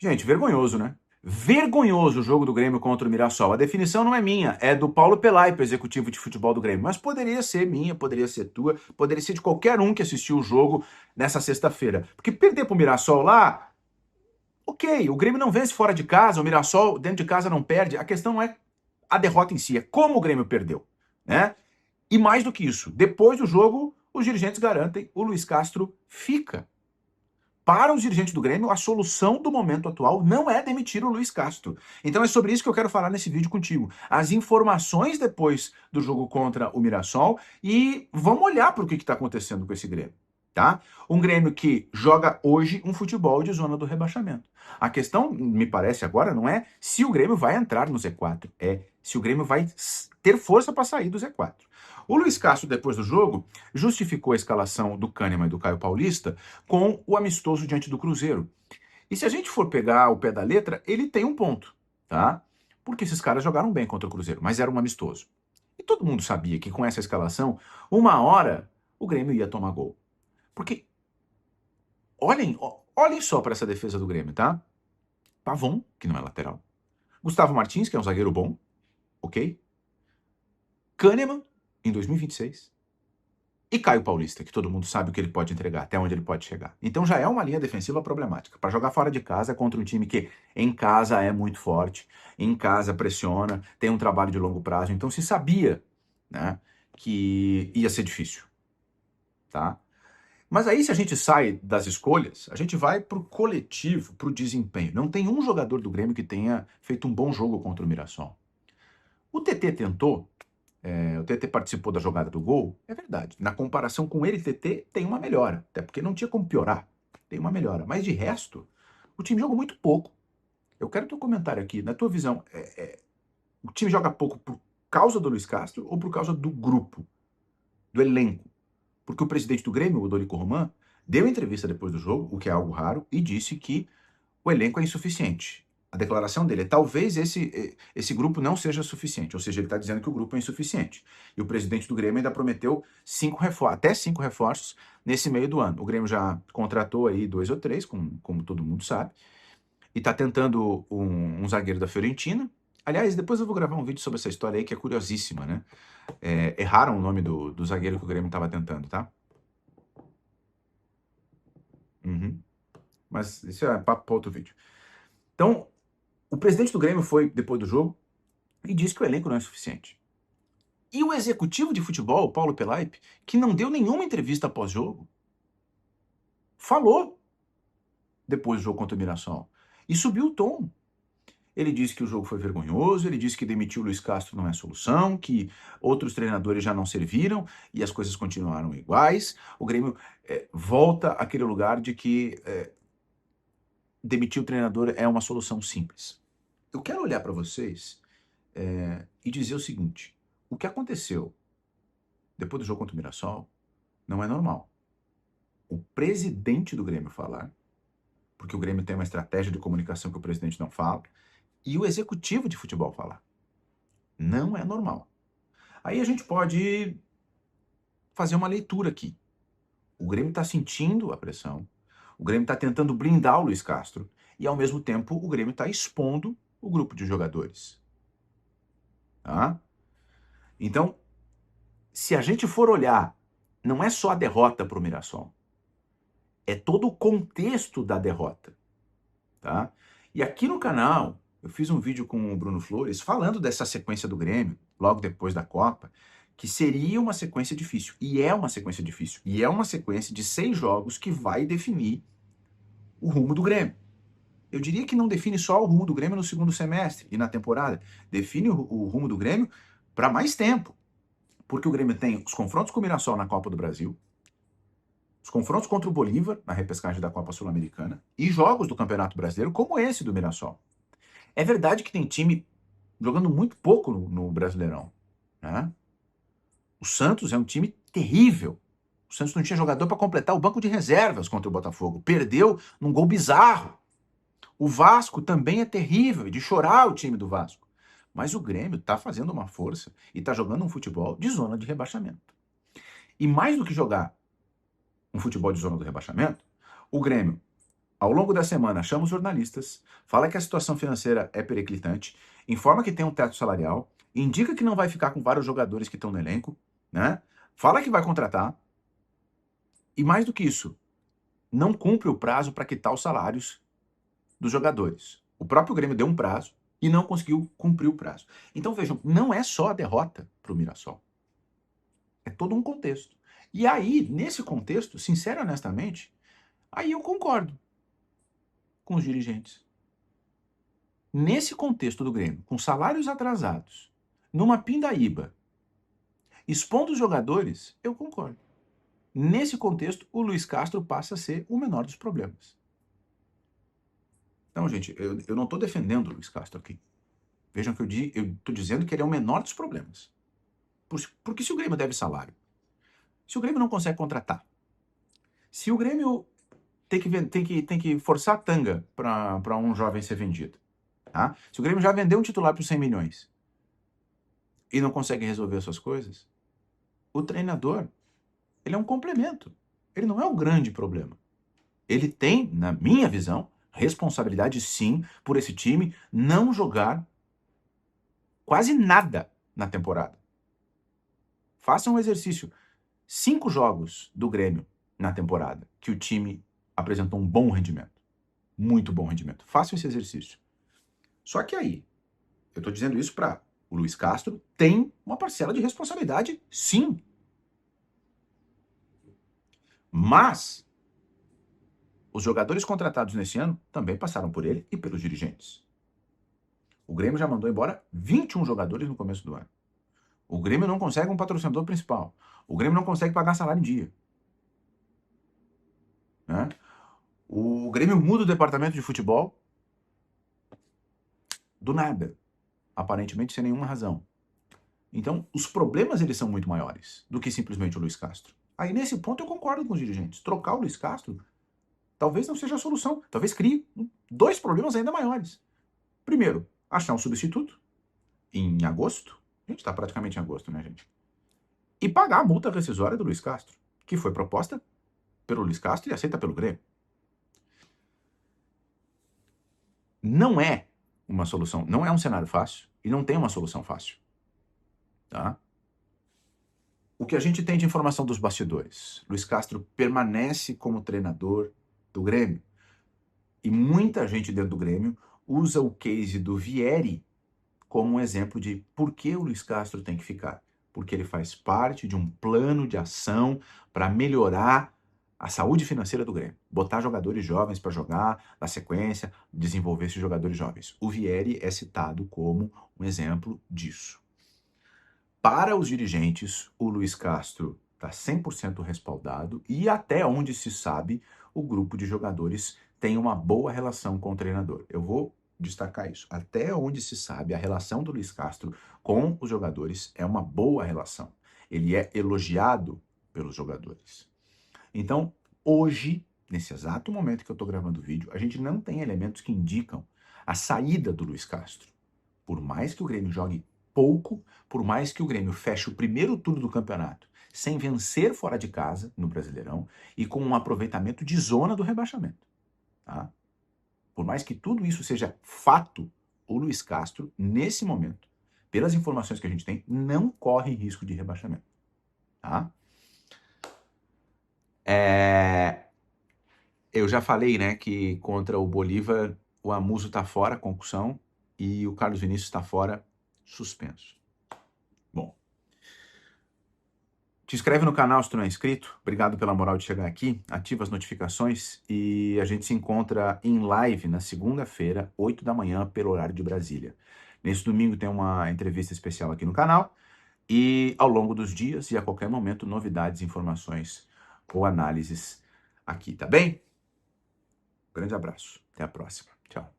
Gente, vergonhoso, né? Vergonhoso o jogo do Grêmio contra o Mirassol. A definição não é minha, é do Paulo Pelaipe, executivo de futebol do Grêmio. Mas poderia ser minha, poderia ser tua, poderia ser de qualquer um que assistiu o jogo nessa sexta-feira. Porque perder pro Mirassol lá, ok, o Grêmio não vence fora de casa, o Mirassol dentro de casa não perde. A questão não é a derrota em si, é como o Grêmio perdeu, né? E mais do que isso, depois do jogo, os dirigentes garantem, o Luiz Castro fica. Para os dirigentes do Grêmio, a solução do momento atual não é demitir o Luiz Castro. Então é sobre isso que eu quero falar nesse vídeo contigo. As informações depois do jogo contra o Mirassol e vamos olhar para o que está acontecendo com esse Grêmio. Tá? Um Grêmio que joga hoje um futebol de zona do rebaixamento. A questão, me parece agora, não é se o Grêmio vai entrar no Z4, é se o Grêmio vai ter força para sair do Z4. O Luiz Castro, depois do jogo, justificou a escalação do Kahneman e do Caio Paulista com o amistoso diante do Cruzeiro. E se a gente for pegar o pé da letra, ele tem um ponto, tá? Porque esses caras jogaram bem contra o Cruzeiro, mas era um amistoso. E todo mundo sabia que com essa escalação, uma hora o Grêmio ia tomar gol. Porque olhem só para essa defesa do Grêmio, tá? Pavon, que não é lateral. Gustavo Martins, que é um zagueiro bom, ok? Kahneman, em 2026. E Caio Paulista, que todo mundo sabe o que ele pode entregar, até onde ele pode chegar. Então já é uma linha defensiva problemática. Para jogar fora de casa contra um time que em casa é muito forte, em casa pressiona, tem um trabalho de longo prazo. Então se sabia, né, que ia ser difícil, tá? Mas aí se a gente sai das escolhas, a gente vai pro coletivo, pro desempenho. Não tem um jogador do Grêmio que tenha feito um bom jogo contra o Mirassol. O TT tentou, o TT participou da jogada do gol, é verdade. Na comparação com ele, TT tem uma melhora, até porque não tinha como piorar. Tem uma melhora. Mas de resto, o time jogou muito pouco. Eu quero teu comentário aqui. Na tua visão, o time joga pouco por causa do Luiz Castro ou por causa do grupo, do elenco? Porque o presidente do Grêmio, o Dorico Roman, deu entrevista depois do jogo, o que é algo raro, e disse que o elenco é insuficiente. A declaração dele é talvez esse grupo não seja suficiente, ou seja, ele está dizendo que o grupo é insuficiente. E o presidente do Grêmio ainda prometeu até cinco reforços nesse meio do ano. O Grêmio já contratou aí dois ou três, como todo mundo sabe, e está tentando um zagueiro da Fiorentina. Aliás, depois eu vou gravar um vídeo sobre essa história aí que é curiosíssima, né? Erraram o nome do zagueiro que o Grêmio estava tentando, tá? Uhum. Mas isso é papo para outro vídeo. Então, o presidente do Grêmio foi, depois do jogo, e disse que o elenco não é suficiente. E o executivo de futebol, Paulo Pelaipe, que não deu nenhuma entrevista após-jogo, falou depois do jogo contra o Mirassol e subiu o tom. Ele disse que o jogo foi vergonhoso, ele disse que demitiu o Luiz Castro não é solução, que outros treinadores já não serviram e as coisas continuaram iguais. O Grêmio volta àquele lugar de que demitir o treinador é uma solução simples. Eu quero olhar para vocês e dizer o seguinte: o que aconteceu depois do jogo contra o Mirassol não é normal. O presidente do Grêmio falar, porque o Grêmio tem uma estratégia de comunicação que o presidente não fala, e o executivo de futebol falar. Não é normal. Aí a gente pode fazer uma leitura aqui. O Grêmio está sentindo a pressão, o Grêmio está tentando blindar o Luiz Castro, e ao mesmo tempo o Grêmio está expondo o grupo de jogadores. Tá? Então, se a gente for olhar, não é só a derrota para o Mirassol, é todo o contexto da derrota. Tá? E aqui no canal, eu fiz um vídeo com o Bruno Flores falando dessa sequência do Grêmio, logo depois da Copa, que seria uma sequência difícil. E é uma sequência difícil. E é uma sequência de 6 jogos que vai definir o rumo do Grêmio. Eu diria que não define só o rumo do Grêmio no segundo semestre e na temporada. Define o rumo do Grêmio para mais tempo. Porque o Grêmio tem os confrontos com o Mirassol na Copa do Brasil, os confrontos contra o Bolívar na repescagem da Copa Sul-Americana e jogos do Campeonato Brasileiro como esse do Mirassol. É verdade que tem time jogando muito pouco no Brasileirão, né? O Santos é um time terrível. O Santos não tinha jogador para completar o banco de reservas contra o Botafogo. Perdeu num gol bizarro. O Vasco também é terrível, é de chorar o time do Vasco. Mas o Grêmio está fazendo uma força e está jogando um futebol de zona de rebaixamento. E mais do que jogar um futebol de zona do rebaixamento, o Grêmio ao longo da semana, chama os jornalistas, fala que a situação financeira é periclitante, informa que tem um teto salarial, indica que não vai ficar com vários jogadores que estão no elenco, né? Fala que vai contratar, e mais do que isso, não cumpre o prazo para quitar os salários dos jogadores. O próprio Grêmio deu um prazo e não conseguiu cumprir o prazo. Então vejam, não é só a derrota para o Mirassol. É todo um contexto. E aí, nesse contexto, sincero e honestamente, aí eu concordo com os dirigentes. Nesse contexto do Grêmio, com salários atrasados, numa pindaíba, expondo os jogadores, eu concordo. Nesse contexto, o Luiz Castro passa a ser o menor dos problemas. Então, gente, eu não estou defendendo o Luiz Castro aqui. Vejam que eu estou dizendo que ele é o menor dos problemas. Porque se o Grêmio deve salário, se o Grêmio não consegue contratar, se o Grêmio tem que forçar a tanga para um jovem ser vendido, tá? Se o Grêmio já vendeu um titular por 100 milhões e não consegue resolver as suas coisas, o treinador, ele é um complemento. Ele não é o grande problema. Ele tem, na minha visão, responsabilidade sim por esse time não jogar quase nada na temporada. Faça um exercício. 5 jogos do Grêmio na temporada que o time apresentou um bom rendimento. Muito bom rendimento. Faça esse exercício. Só que aí, eu estou dizendo isso para o Luiz Castro, tem uma parcela de responsabilidade, sim. Mas os jogadores contratados nesse ano também passaram por ele e pelos dirigentes. O Grêmio já mandou embora 21 jogadores no começo do ano. O Grêmio não consegue um patrocinador principal. O Grêmio não consegue pagar salário em dia. Né? O Grêmio muda o departamento de futebol do nada, aparentemente sem nenhuma razão. Então, os problemas eles são muito maiores do que simplesmente o Luiz Castro. Aí, nesse ponto, eu concordo com os dirigentes. Trocar o Luiz Castro talvez não seja a solução. Talvez crie 2 problemas ainda maiores. Primeiro, achar um substituto em agosto. A gente está praticamente em agosto, né, gente? E pagar a multa rescisória do Luiz Castro, que foi proposta pelo Luiz Castro e aceita pelo Grêmio. Não é uma solução, não é um cenário fácil e não tem uma solução fácil. Tá? O que a gente tem de informação dos bastidores? Luiz Castro permanece como treinador do Grêmio. E muita gente dentro do Grêmio usa o case do Vieri como um exemplo de por que o Luiz Castro tem que ficar. Porque ele faz parte de um plano de ação para melhorar a saúde financeira do Grêmio. Botar jogadores jovens para jogar, na sequência, desenvolver esses jogadores jovens. O Vieri é citado como um exemplo disso. Para os dirigentes, o Luiz Castro está 100% respaldado e até onde se sabe, o grupo de jogadores tem uma boa relação com o treinador. Eu vou destacar isso. Até onde se sabe, a relação do Luiz Castro com os jogadores é uma boa relação. Ele é elogiado pelos jogadores. Então, hoje, nesse exato momento que eu estou gravando o vídeo, a gente não tem elementos que indicam a saída do Luiz Castro. Por mais que o Grêmio jogue pouco, por mais que o Grêmio feche o primeiro turno do campeonato sem vencer fora de casa no Brasileirão e com um aproveitamento de zona do rebaixamento. Tá? Por mais que tudo isso seja fato, o Luiz Castro, nesse momento, pelas informações que a gente tem, não corre risco de rebaixamento. Tá? Eu já falei, né, que contra o Bolívar o Amuso está fora, concussão, e o Carlos Vinícius está fora, suspenso. Bom, te inscreve no canal se tu não é inscrito. Obrigado pela moral de chegar aqui. Ativa as notificações e a gente se encontra em live na segunda-feira, 8 da manhã, pelo horário de Brasília. Nesse domingo tem uma entrevista especial aqui no canal e ao longo dos dias e a qualquer momento novidades, informações ou análises aqui, tá bem? Grande abraço. Até a próxima. Tchau.